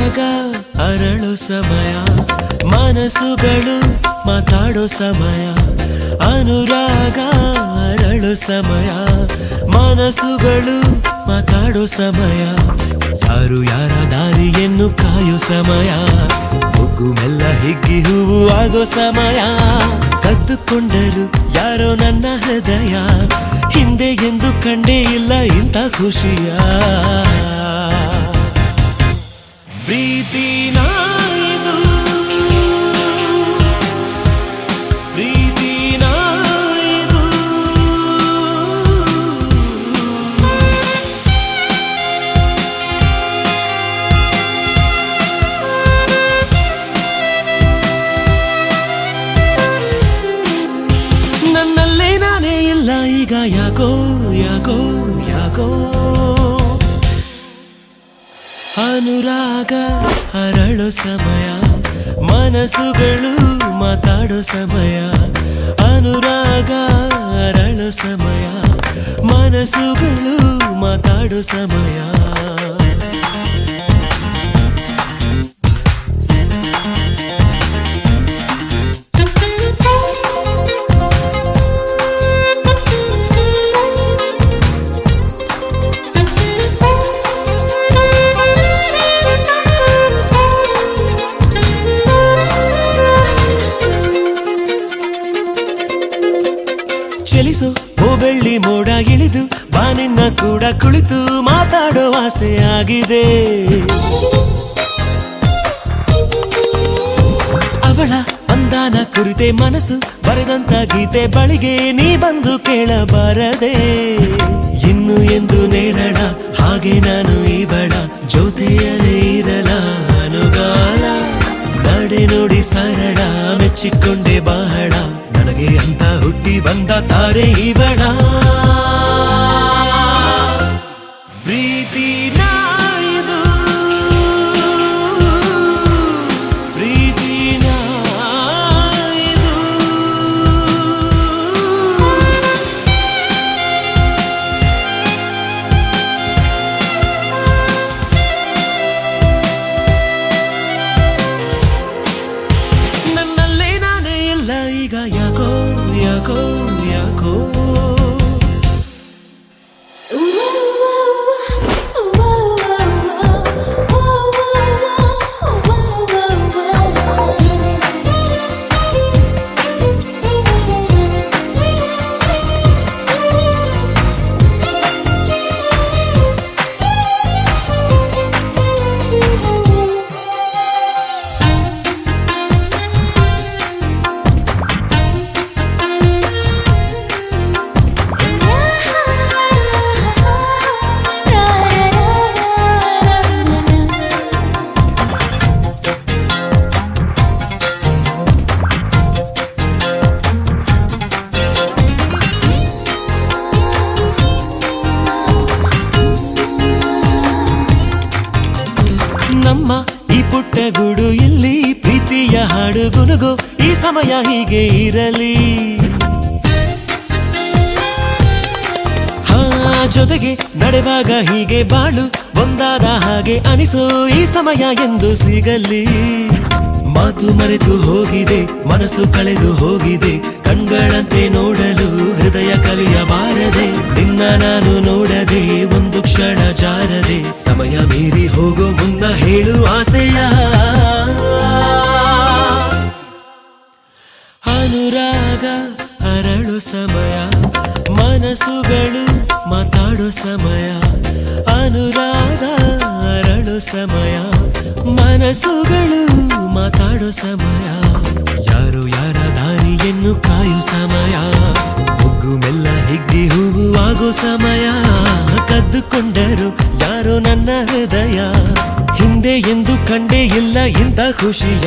ಅನುರಾಗ ಅರಳು ಸಮಯ ಮನಸ್ಸುಗಳು ಮಾತಾಡೋ ಸಮಯ ಅನುರಾಗ ಅರಳು ಸಮಯ ಮನಸ್ಸುಗಳು ಮಾತಾಡೋ ಸಮಯ ಯಾರು ಯಾರ ದಾರಿಯನ್ನು ಕಾಯೋ ಸಮಯ ಮೊಗ್ಗು ಮೆಲ್ಲ ಹಿಗ್ಗಿ ಹೂವು ಆಗೋ ಸಮಯ ಕದ್ದುಕೊಂಡರು ಯಾರೋ ನನ್ನ ಹೃದಯ ಹಿಂದೆ ಎಂದು ಕಂಡೇ ಇಲ್ಲ ಇಂಥ ಖುಷಿಯ ಪ್ರೀತಿನ ಇದು ಪ್ರೀತಿನ ಇದು ನನ್ನಲ್ಲೇ ನಾನೇ ಇಲ್ಲ ಈಗ ಯಾಕೋ ಯಾಕೋ ಯಾಕೋ ಅನುರಾಗ ಅರಳೋ ಸಮಯ ಮನಸ್ಸುಗಳು ಮಾತಾಡೋ ಸಮಯ ಅನುರಾಗ ಅರಳೋ ಸಮಯ ಮನಸ್ಸುಗಳು ಮಾತಾಡೋ ಸಮಯ ಚಲಿಸೋ ಓ ಬೆಳ್ಳಿ ಮೋಡ ಇಳಿದು ಬಾನಿನ್ನ ಕೂಡ ಕುಳಿತು ಮಾತಾಡೋ ಆಸೆ ಆಗಿದೆ ಅವಳ ಅಂದಾನ ಕುರಿತೆ ಮನಸ್ಸು ಬರೆದಂತ ಗೀತೆ ಬಳಿಗೆ ನೀ ಬಂದು ಕೇಳಬಾರದೆ ಇನ್ನು ಎಂದು ನೇರಳ ಹಾಗೆ ನಾನು ಇವಳ ಜೊತೆಯಲೇ ಇರಲ ಅನುಗಾಲ ನಡೆ ನೋಡಿ ಸರಳ ಮೆಚ್ಚಿಕೊಂಡೆ ಬಹಳ ನನಗೆ ಅಂತ ಹುಟ್ಟಿ ಬಂದ ತಾರೆ ಇವಳ ಪ್ರೀತಿನ ಇದು ಪ್ರೀತಿನ ಇದು ನನ್ನಲ್ಲೇ ನಾನೇ ಇಲ್ಲ ಈಗ ಯಾಕೋ ಯಾಕೋ ಯಾಕೋ ನಮ್ಮ ಈ ಪುಟ್ಟ ಗೂಡು ಇಲ್ಲಿ ಪ್ರೀತಿಯ ಹಾಡು ಗುನುಗು ಈ ಸಮಯ ಹೀಗೆ ಇರಲಿ ಜೊತೆಗೆ ನಡೆವಾಗ ಹೀಗೆ ಬಾಳು ಒಂದಾದ ಹಾಗೆ ಅನಿಸೋ ಈ ಸಮಯ ಎಂದು ಸಿಗಲಿ ಮಾತು ಮರೆತು ಹೋಗಿದೆ ಮನಸ್ಸು ಕಳೆದು ಹೋಗಿದೆ ಕಣ್ಗಳಂತೆ ನೋಡಲು ಹೃದಯ ಕಲಿಯಬಾರದೆ ನಿನ್ನ ನಾನು ನೋಡದೆ ಒಂದು ಕ್ಷಣ ಜಾರದೆ ಸಮಯ ಮೀರಿ ಹೋಗೋ ಮುನ್ನ ಹೇಳು ಆಸೆಯ ಅನುರಾಗ ಅರಳು ಸಮಯ ಮನಸ್ಸುಗಳು ಮಾತಾಡೋ ಸಮಯ ಅನುರಾಗ ಅರಳು ಸಮಯ ಮನಸ್ಸುಗಳು ಮಾತಾಡೋ ಸಮಯ ಯಾರು ಯಾರ ದಾರಿಯನ್ನು ಕಾಯೋ ಸಮಯ ಮೊಗ್ಗು ಮೆಲ್ಲ ಹಿಗ್ಗಿ ಹೂವು ಆಗೋ ಸಮಯ ಕದ್ದುಕೊಂಡರು ಯಾರೋ ನನ್ನ ಹೃದಯ ಹಿಂದೆ ಎಂದು ಕಂಡೇ ಇಲ್ಲ ಇಂಥ ಖುಷಿಯ